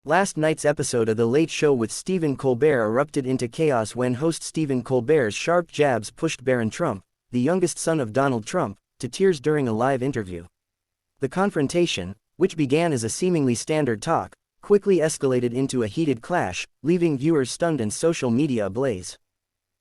Last night's episode of The Late Show with Stephen Colbert erupted into chaos when host Stephen Colbert's sharp jabs pushed Barron Trump, the youngest son of Donald Trump, to tears during a live interview. The confrontation, which began as a seemingly standard talk, quickly escalated into a heated clash, leaving viewers stunned and social media ablaze.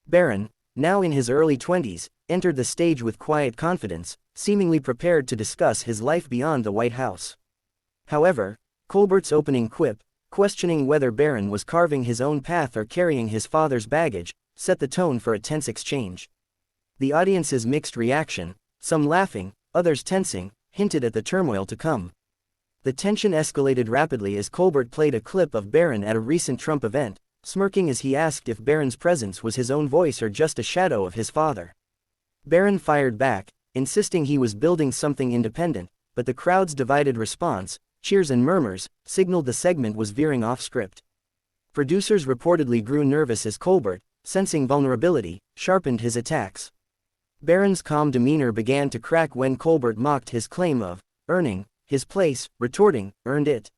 Barron, now in his early 20s, entered the stage with quiet confidence, seemingly prepared to discuss his life beyond the White House. However, Colbert's opening quip, questioning whether Barron was carving his own path or carrying his father's baggage, set the tone for a tense exchange. The audience's mixed reaction, some laughing, others tensing, hinted at the turmoil to come. The tension escalated rapidly as Colbert played a clip of Barron at a recent Trump event, smirking as he asked if Barron's presence was his own voice or just a shadow of his father. Barron fired back, insisting he was building something independent, but the crowd's divided response, cheers and murmurs, signaled the segment was veering off script. Producers reportedly grew nervous as Colbert, sensing vulnerability, sharpened his attacks. Barron's calm demeanor began to crack when Colbert mocked his claim of earning his place, retorting, "Earned it?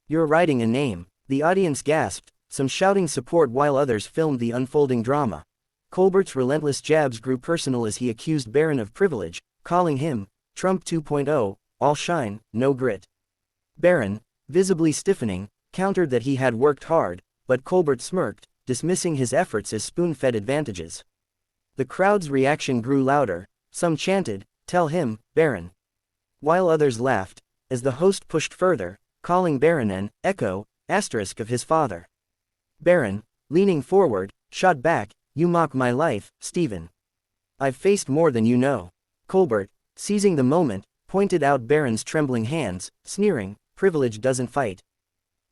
You're writing a name." The audience gasped, some shouting support while others filmed the unfolding drama. Colbert's relentless jabs grew personal as he accused Barron of privilege, calling him Trump 2.0, all shine, no grit. Barron, visibly stiffening, countered that he had worked hard, but Colbert smirked, dismissing his efforts as spoon-fed advantages. The crowd's reaction grew louder, some chanted, "Tell him, Barron," while others laughed, as the host pushed further, calling Barron an echo, asterisk of his father. Barron, leaning forward, shot back, "You mock my life, Stephen. I've faced more than you know." Colbert, seizing the moment, pointed out Barron's trembling hands, sneering, "Privilege doesn't fight."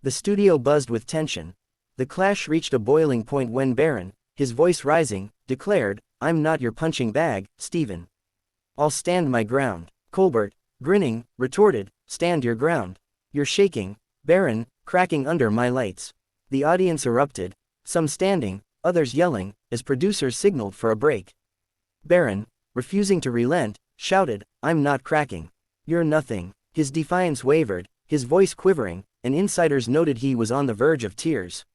The studio buzzed with tension. The clash reached a boiling point when Barron, his voice rising, declared, "I'm not your punching bag, Stephen. I'll stand my ground." Colbert, grinning, retorted, "Stand your ground. You're shaking, Barron, cracking under my lights." The audience erupted, some standing, others yelling, as producers signaled for a break. Barron, refusing to relent, shouted, "I'm not cracking. You're nothing." His defiance wavered, his voice quivering, and insiders noted he was on the verge of tears.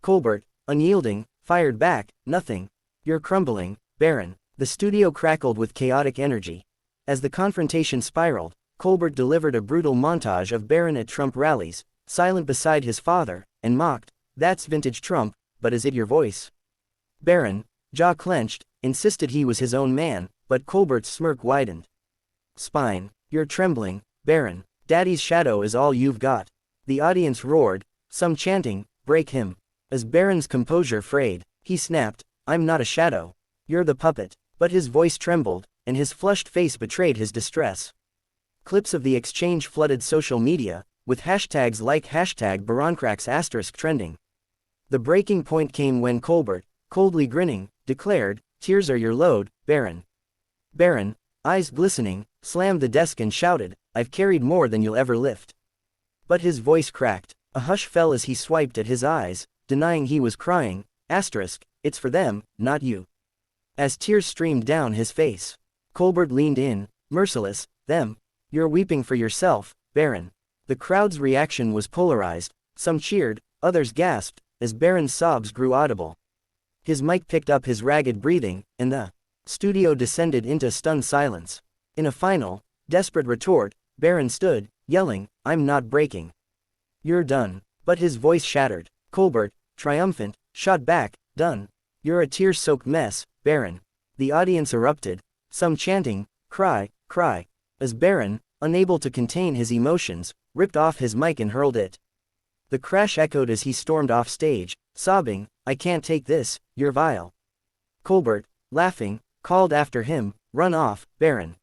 Colbert, unyielding, fired back, "Nothing. You're crumbling, Barron." The studio crackled with chaotic energy. As the confrontation spiraled, Colbert delivered a brutal montage of Barron at Trump rallies, silent beside his father, and mocked, "That's vintage Trump, but is it your voice?" Barron, jaw clenched, insisted he was his own man, but Colbert's smirk widened. "Spine. You're trembling, Barron. Daddy's shadow is all you've got." The audience roared, some chanting, "Break him." As Barron's composure frayed, he snapped, "I'm not a shadow. You're the puppet." But his voice trembled, and his flushed face betrayed his distress. Clips of the exchange flooded social media, with hashtags like #BarronCracks* trending. The breaking point came when Colbert, coldly grinning, declared, "Tears are your load, Barron." Barron, eyes glistening, slammed the desk and shouted, "I've carried more than you'll ever lift." But his voice cracked. A hush fell as he swiped at his eyes, denying he was crying, "It's for them, not you." As tears streamed down his face, Colbert leaned in, merciless, "Them. You're weeping for yourself, Barron." The crowd's reaction was polarized, some cheered, others gasped, as Barron's sobs grew audible. His mic picked up his ragged breathing, and the studio descended into stunned silence. In a final, desperate retort, Barron stood, yelling, "I'm not breaking. You're done." But his voice shattered. Colbert, triumphant, shot back, "Done. You're a tear-soaked mess, Barron." The audience erupted, some chanting, "Cry, cry," as Barron, unable to contain his emotions, ripped off his mic and hurled it. The crash echoed as he stormed off stage, sobbing, "I can't take this, you're vile." Colbert, laughing, called after him, "Run off, Barron.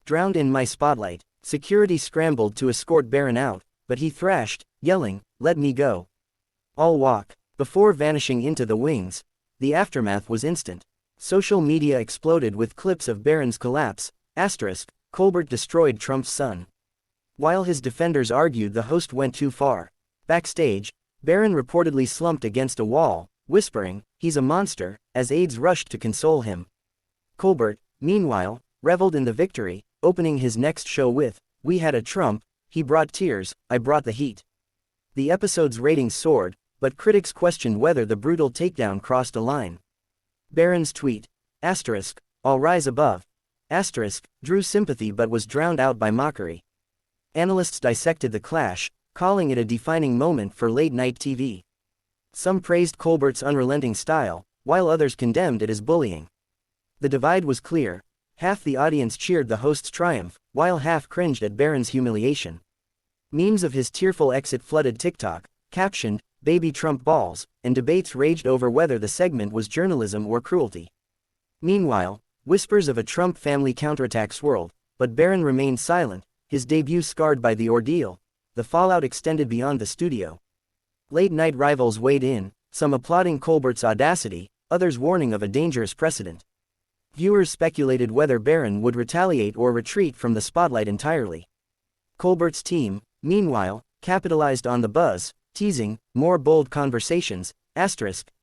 Drowned in my spotlight." Security scrambled to escort Barron out, but he thrashed, yelling, "Let me go. I'll walk," before vanishing into the wings. The aftermath was instant. Social media exploded with clips of Barron's collapse, Colbert destroyed Trump's son. While his defenders argued the host went too far. Backstage, Barron reportedly slumped against a wall, whispering, "He's a monster," as aides rushed to console him. Colbert, meanwhile, reveled in the victory, opening his next show with, "We had a Trump, he brought tears, I brought the heat." The episode's ratings soared, but critics questioned whether the brutal takedown crossed a line. Barron's tweet, "I'll rise above," drew sympathy but was drowned out by mockery. Analysts dissected the clash, calling it a defining moment for late-night TV. Some praised Colbert's unrelenting style, while others condemned it as bullying. The divide was clear. Half the audience cheered the host's triumph, while half cringed at Barron's humiliation. Memes of his tearful exit flooded TikTok, captioned, "Baby Trump balls," and debates raged over whether the segment was journalism or cruelty. Meanwhile, whispers of a Trump family counterattack swirled, but Barron remained silent, his debut scarred by the ordeal. The fallout extended beyond the studio. Late-night rivals weighed in, some applauding Colbert's audacity, others warning of a dangerous precedent. Viewers speculated whether Barron would retaliate or retreat from the spotlight entirely. Colbert's team, meanwhile, capitalized on the buzz, teasing more bold conversations,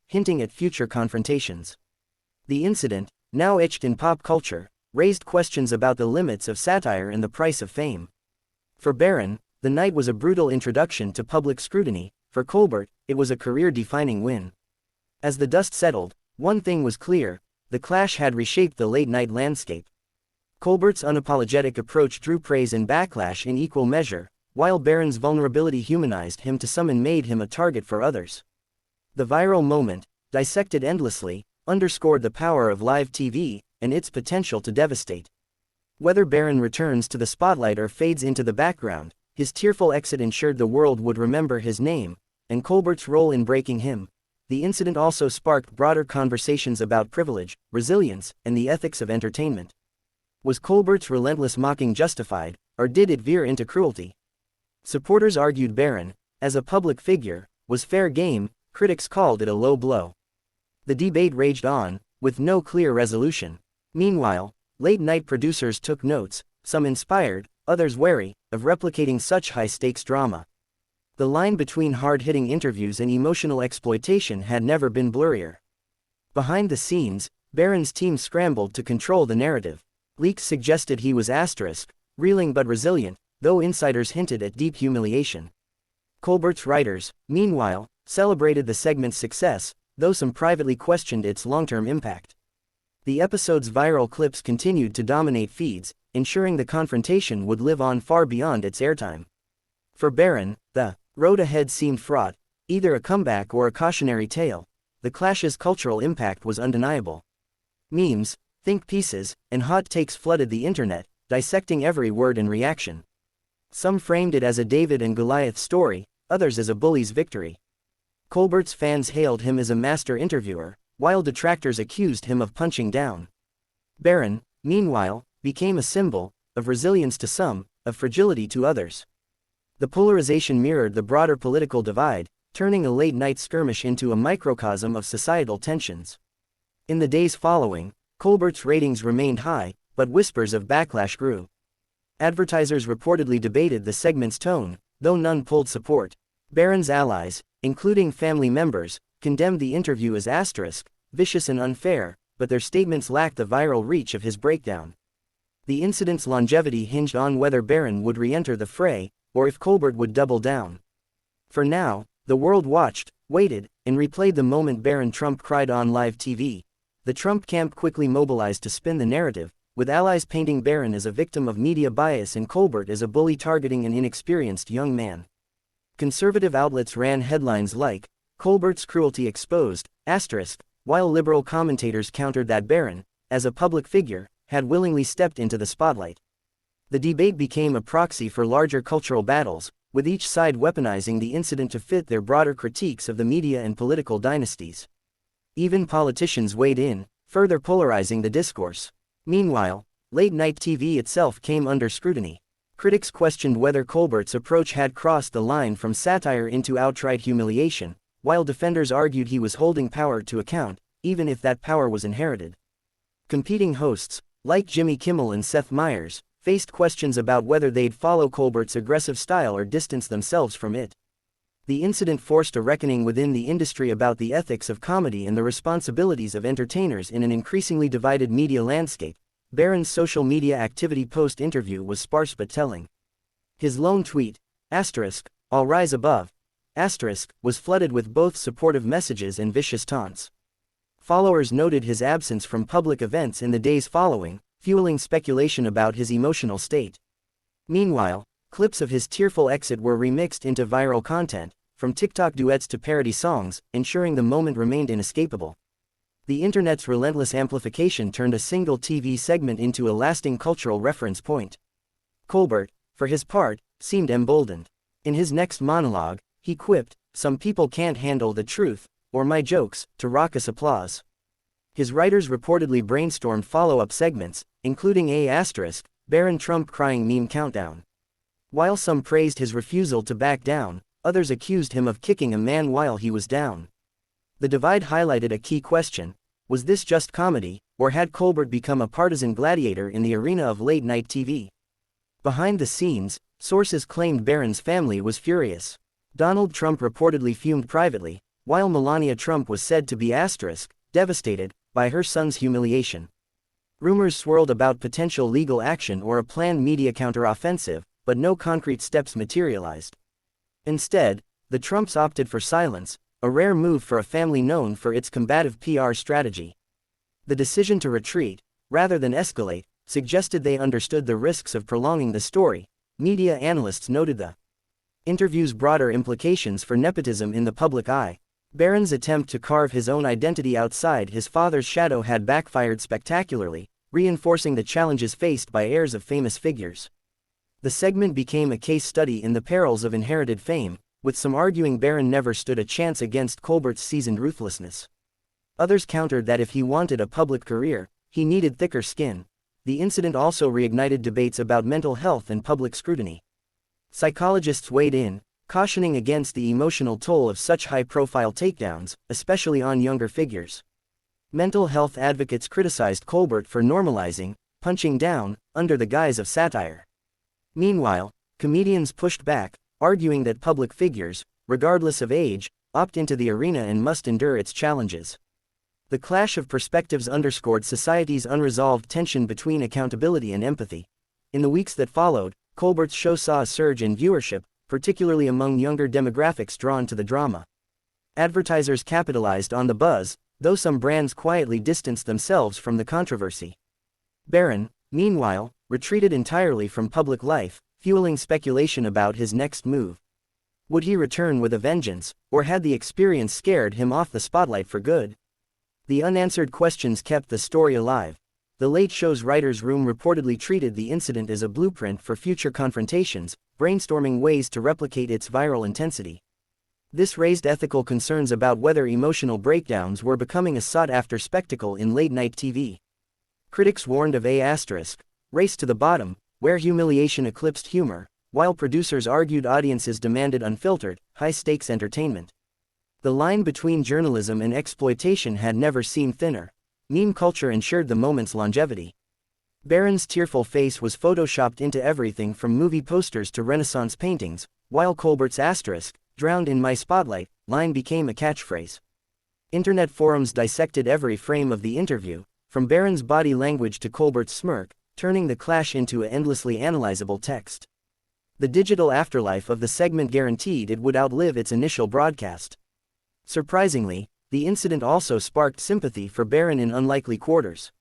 hinting at future confrontations. The incident, now etched in pop culture, raised questions about the limits of satire and the price of fame. For Barron, the night was a brutal introduction to public scrutiny. For Colbert, it was a career-defining win. As the dust settled, one thing was clear: the clash had reshaped the late-night landscape. Colbert's unapologetic approach drew praise and backlash in equal measure, while Barron's vulnerability humanized him to some and made him a target for others. The viral moment, dissected endlessly, underscored the power of live TV and its potential to devastate. Whether Barron returns to the spotlight or fades into the background, his tearful exit ensured the world would remember his name, and Colbert's role in breaking him. The incident also sparked broader conversations about privilege, resilience, and the ethics of entertainment. Was Colbert's relentless mocking justified, or did it veer into cruelty? Supporters argued Barron, as a public figure, was fair game. Critics called it a low blow. The debate raged on, with no clear resolution. Meanwhile, late-night producers took notes, some inspired, others wary, of replicating such high-stakes drama. The line between hard-hitting interviews and emotional exploitation had never been blurrier. Behind the scenes, Barron's team scrambled to control the narrative. Leaks suggested he was reeling but resilient, though insiders hinted at deep humiliation. Colbert's writers, meanwhile, celebrated the segment's success, though some privately questioned its long-term impact. The episode's viral clips continued to dominate feeds, ensuring the confrontation would live on far beyond its airtime. For Barron, the road ahead seemed fraught, either a comeback or a cautionary tale. The clash's cultural impact was undeniable. Memes, think pieces, and hot takes flooded the internet, dissecting every word and reaction. Some framed it as a David and Goliath story, others as a bully's victory. Colbert's fans hailed him as a master interviewer, while detractors accused him of punching down. Barron, meanwhile, became a symbol of resilience to some, of fragility to others. The polarization mirrored the broader political divide, turning a late-night skirmish into a microcosm of societal tensions. In the days following, Colbert's ratings remained high, but whispers of backlash grew. Advertisers reportedly debated the segment's tone, though none pulled support. Barron's allies, including family members, condemned the interview as vicious and unfair, but their statements lacked the viral reach of his breakdown. The incident's longevity hinged on whether Barron would re-enter the fray, or if Colbert would double down. For now, the world watched, waited, and replayed the moment Barron Trump cried on live TV. The Trump camp quickly mobilized to spin the narrative, with allies painting Barron as a victim of media bias and Colbert as a bully targeting an inexperienced young man. Conservative outlets ran headlines like, "Colbert's cruelty exposed," while liberal commentators countered that Barron, as a public figure, had willingly stepped into the spotlight. The debate became a proxy for larger cultural battles, with each side weaponizing the incident to fit their broader critiques of the media and political dynasties. Even politicians weighed in, further polarizing the discourse. Meanwhile, late-night TV itself came under scrutiny. Critics questioned whether Colbert's approach had crossed the line from satire into outright humiliation, while defenders argued he was holding power to account, even if that power was inherited. Competing hosts, like Jimmy Kimmel and Seth Meyers, faced questions about whether they'd follow Colbert's aggressive style or distance themselves from it. The incident forced a reckoning within the industry about the ethics of comedy and the responsibilities of entertainers in an increasingly divided media landscape. Barron's social media activity post-interview was sparse but telling. His lone tweet, "I'll rise above," was flooded with both supportive messages and vicious taunts. Followers noted his absence from public events in the days following, fueling speculation about his emotional state. Meanwhile, clips of his tearful exit were remixed into viral content, from TikTok duets to parody songs, ensuring the moment remained inescapable. The internet's relentless amplification turned a single TV segment into a lasting cultural reference point. Colbert, for his part, seemed emboldened. In his next monologue, he quipped, "Some people can't handle the truth, or my jokes," to raucous applause. His writers reportedly brainstormed follow-up segments, including Barron Trump crying meme countdown. While some praised his refusal to back down, others accused him of kicking a man while he was down. The divide highlighted a key question: was this just comedy, or had Colbert become a partisan gladiator in the arena of late-night TV? Behind the scenes, sources claimed Barron's family was furious. Donald Trump reportedly fumed privately, while Melania Trump was said to be devastated by her son's humiliation. Rumors swirled about potential legal action or a planned media counteroffensive, but no concrete steps materialized. Instead, the Trumps opted for silence, a rare move for a family known for its combative PR strategy. The decision to retreat, rather than escalate, suggested they understood the risks of prolonging the story. Media analysts noted the interview's broader implications for nepotism in the public eye. Barron's attempt to carve his own identity outside his father's shadow had backfired spectacularly, reinforcing the challenges faced by heirs of famous figures. The segment became a case study in the perils of inherited fame, with some arguing Barron never stood a chance against Colbert's seasoned ruthlessness. Others countered that if he wanted a public career, he needed thicker skin. The incident also reignited debates about mental health and public scrutiny. Psychologists weighed in, cautioning against the emotional toll of such high-profile takedowns, especially on younger figures. Mental health advocates criticized Colbert for normalizing punching down under the guise of satire. Meanwhile, comedians pushed back, arguing that public figures, regardless of age, opt into the arena and must endure its challenges. The clash of perspectives underscored society's unresolved tension between accountability and empathy. In the weeks that followed, Colbert's show saw a surge in viewership, particularly among younger demographics drawn to the drama. Advertisers capitalized on the buzz, though some brands quietly distanced themselves from the controversy. Barron, meanwhile, retreated entirely from public life, fueling speculation about his next move. Would he return with a vengeance, or had the experience scared him off the spotlight for good? The unanswered questions kept the story alive. The Late Show's writers' room reportedly treated the incident as a blueprint for future confrontations, brainstorming ways to replicate its viral intensity. This raised ethical concerns about whether emotional breakdowns were becoming a sought-after spectacle in late-night TV. Critics warned of a race to the bottom, where humiliation eclipsed humor, while producers argued audiences demanded unfiltered, high-stakes entertainment. The line between journalism and exploitation had never seemed thinner. Meme culture ensured the moment's longevity. Barron's tearful face was photoshopped into everything from movie posters to Renaissance paintings, while Colbert's "drowned in my spotlight" line became a catchphrase. Internet forums dissected every frame of the interview, from Barron's body language to Colbert's smirk, turning the clash into an endlessly analyzable text. The digital afterlife of the segment guaranteed it would outlive its initial broadcast. Surprisingly, the incident also sparked sympathy for Barron in unlikely quarters.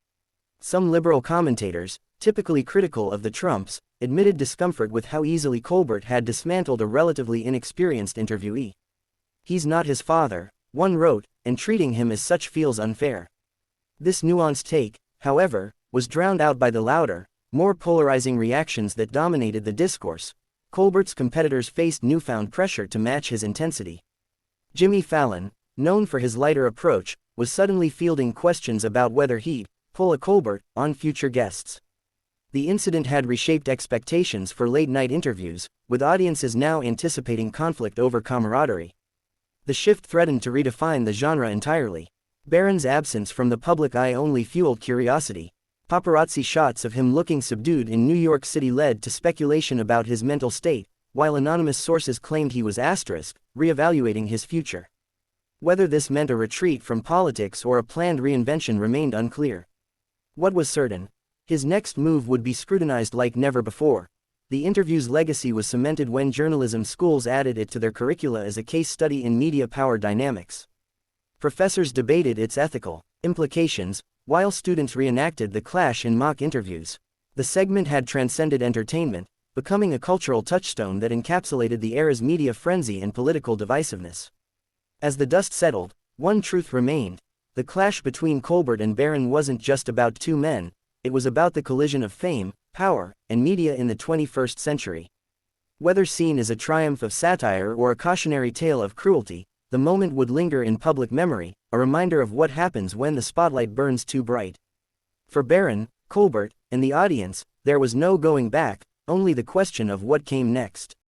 Some liberal commentators, typically critical of the Trumps, admitted discomfort with how easily Colbert had dismantled a relatively inexperienced interviewee. "He's not his father," one wrote, "and treating him as such feels unfair." This nuanced take, however, was drowned out by the louder, more polarizing reactions that dominated the discourse. Colbert's competitors faced newfound pressure to match his intensity. Jimmy Fallon, known for his lighter approach, was suddenly fielding questions about whether he'd pull a Colbert on future guests. The incident had reshaped expectations for late-night interviews, with audiences now anticipating conflict over camaraderie. The shift threatened to redefine the genre entirely. Barron's absence from the public eye only fueled curiosity. Paparazzi shots of him looking subdued in New York City led to speculation about his mental state, while anonymous sources claimed he was reevaluating his future. Whether this meant a retreat from politics or a planned reinvention remained unclear. What was certain? His next move would be scrutinized like never before. The interview's legacy was cemented when journalism schools added it to their curricula as a case study in media power dynamics. Professors debated its ethical implications, while students reenacted the clash in mock interviews. The segment had transcended entertainment, becoming a cultural touchstone that encapsulated the era's media frenzy and political divisiveness. As the dust settled, one truth remained: the clash between Colbert and Barron wasn't just about two men, it was about the collision of fame, power, and media in the 21st century. Whether seen as a triumph of satire or a cautionary tale of cruelty, the moment would linger in public memory, a reminder of what happens when the spotlight burns too bright. For Barron, Colbert, and the audience, there was no going back, only the question of what came next.